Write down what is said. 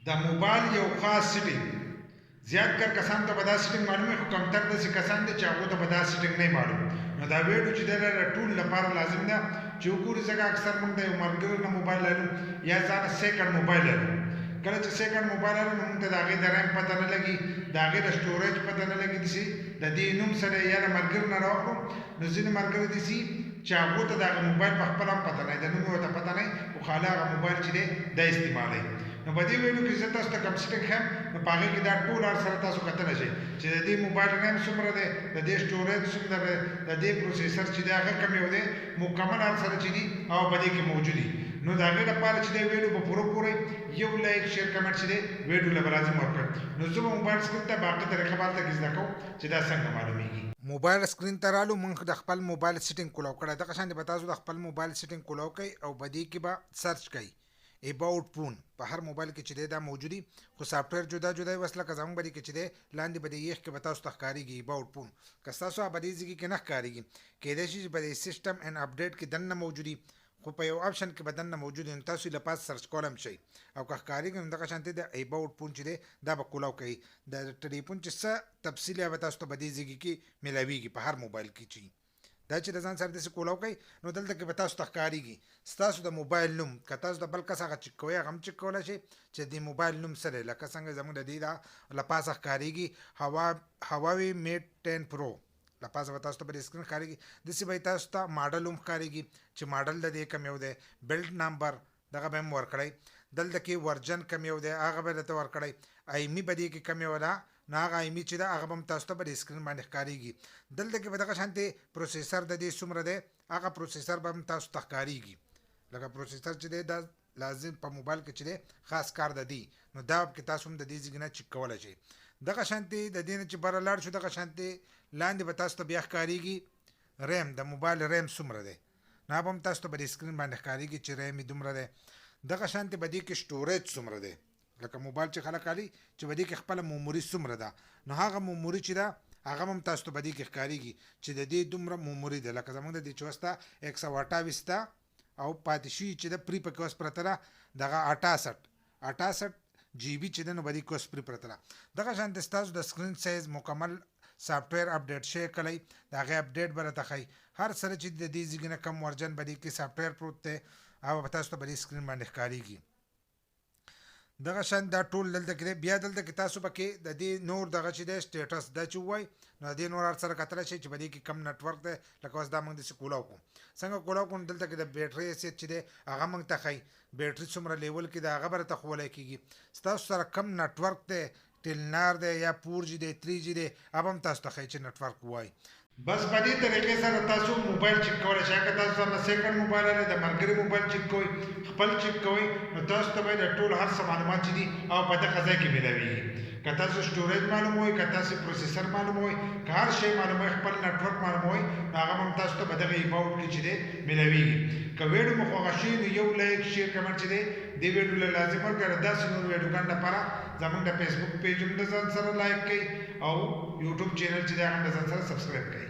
د موبایل یو خاص سیټینګ زیات کر کسان ته به دا سیټینګ معلومه خو کمتر داسې کسان دي چې هغو ته به دا سیټینګ نه معلوم نو دا ویډیو چې دی ټول لپاره لازم ده چې وګوري ځکه اکثر موږ د یو ملګري نه موبایل لرو یا ځان سیکنډ موبایل لرو کله چې سیکنډ موبایل لرو نو موږ ته د هغې د ریم پته نه لګي د هغې د سټوریج پته نه لګي داسې د دې نوم سره یا د ملګري نه راوخلو نو ځینې ملګري داسې چې هغو ته د هغه موبایل په خپله هم پته نه د نوم یې ورته پته نه خو خالی هغه موبایل چې دی دا استعمالوي نو په دې ویډیو کې زه تاسو ته کوم سیټینګ ښیم نو په هغې کې دا ټول هر سره تاسو کتلی شئ چې د دې موبایل ریم څومره دی د دې سټوریج څومره دی د دې پروسیسر چې دی هغه کم یو دی مکمل هر سره چې دي او په دې کې موجود دي نو د هغې لپاره چې دی ویډیو په پوره ګورئ یو لایک شیر کمنټ چې دی ویډیو له به لازم ورکړئ نو زه به موبایل سکرین ته باقي طریقه به هلته کې زده کوم چې دا څنګه معلومیږي موبایل سکرین ته رالو موږ د خپل موبایل سیټینګ کولاو کړی دغه شان به تاسو د خپل موبایل سیټینګ کولاو کوئ او په دې کې به سرچ کوئ اباؤٹ فون په هر موبایل کې چې دی دا موجودي خو سافټویر جدا جدا وي وس لکه زموږ بلې کې چې دی لاندې به د یخ کې به تاسو ته ښکارېږي اباؤٹ فون که ستاسو په دې ځای کې نه ښکارېږي کیدای شي چې په دې سیسټم اینډ اپډیټ کې دننه موجودي خو په یو آپشن کې به دننه موجود وي نو تاسو یې له پاس سرچ کولی هم شئ او که ښکارېږي نو دغه شانتې د اباؤٹ فون چې دی دا به کولاو کوي د ټلیفون چې څه تفصیل به تاسو ته په دې ځای کې میلاویږي په هر موبایل کې چې دا چې د ځان سره داسې کولاو کوئ نو دلته کې به تاسو ته ښکارېږي ستاسو د موبایل نوم که تاسو د بل کس هغه چک کوئ هغه هم چک کولی شئ چې د موبایل نوم څه دی لکه څنګه زموږ د دې دا له پاسه ښکارېږي هواوی میټ 10 پرو له پاسه به تاسو ته په سکرین ښکارېږي داسې به تاسو ته ماډل هم ښکارېږي چې ماډل د دې کم یو دی بلډ نمبر دغه به هم ورکړئ دلته کې ورجن کم یو دی هغه به درته ورکړئ ایمي به دې کې کم یو ده نو هغه ایمي چې ده هغه به هم تاسو ته په سکرین باندې ښکارېږي دلته کې به دغه شانتې پروسیسر د دې څومره دی هغه پروسیسر به هم تاسو ته ښکارېږي لکه پروسیسر چې دی دا لازم په موبایل کې چې دی خاص کار د دی نو دا کې تاسو هم د دې ځای نه چک کولی شئ دغه شانتې د دې نه چې بره لاړ شو دغه شانتې لاندې به تاسو ته بیا ښکارېږي ریم د موبایل ریم څومره دی نو به هم تاسو ته په سکرین باندې ښکارېږي چې ریم یې دومره دی دغه شانتې به دې کې سټوریج څومره دی لکه موبایل چې خلک اخلي چې په دې کې خپله موموري څومره ده نو هغه موموري چې ده هغه هم تاسو ته په دې کې ښکارېږي چې د دې دومره موموري ده لکه زموږ د دې چې اوس ته 128 ده او پاتې شوي چې ده پرې پکې اوس پرته ده دغه 68 جی بي چې ده نو په دې کې اوس پرې پرته ده دغه شانتې ستاسو د سکرین سایز مکمل سافټویر اپډیټ شوی کلی د هغې اپډیټ به راته ښایي هر سره چې د دې ځای نه کم ورجن به دې کې سافټویر پروت دی هغه به تاسو ته په دې سکرین باندې ښکارېږي دغه شان دا ټول دلته کې دی بیا دلته کې تاسو پکې د دې نور دغه چې دی سټیټس دا چې ووایي نو د دې نور هر سره کتلی شئ چې په دې کې کم نیټورک دی لکه اوس دا موږ داسې کولاو کړو څنګه کولاو کړو دلته کې د بیټرۍ حیثیت چې دی هغه موږ ته ښایي بیټرۍ څومره لیول کې دی هغه به راته ښوولی کېږي ستاسو سره کم نیټورک دی ټیلنار دی یا 4G دی 3G دی هغه هم تاسو ته ښایي چې نیټورک ووایي بس په دې طریقې سره تاسو موبایل چک کولی شئ که تاسو سره سیکنډ موبایل لرئ د ملګري موبایل چک کوئ خپل چک کوئ نو تاسو ته به د ټول هر څه معلومات چې دي او په دغه ځای کې میلاویږي که تاسو سټوریج معلوموئ که تاسو پروسیسر معلوموئ که هر شی معلوموئ خپل نیټورک معلوموئ نو هغه هم تاسو ته په دغه ایباؤټ کې چې دی میلاویږي که ویډیو مو خوښه شي نو یو لایک شیر کمنټ چې دی دې ویډیو له لازم ورکړه داسې نور ویډیوګانو لپاره زموږ د فیسبوک پیج هم د ځان سره لایک کړئ او یوټیوب چینل چې دی هغه هم د ځان سره سبسکرایب کړئ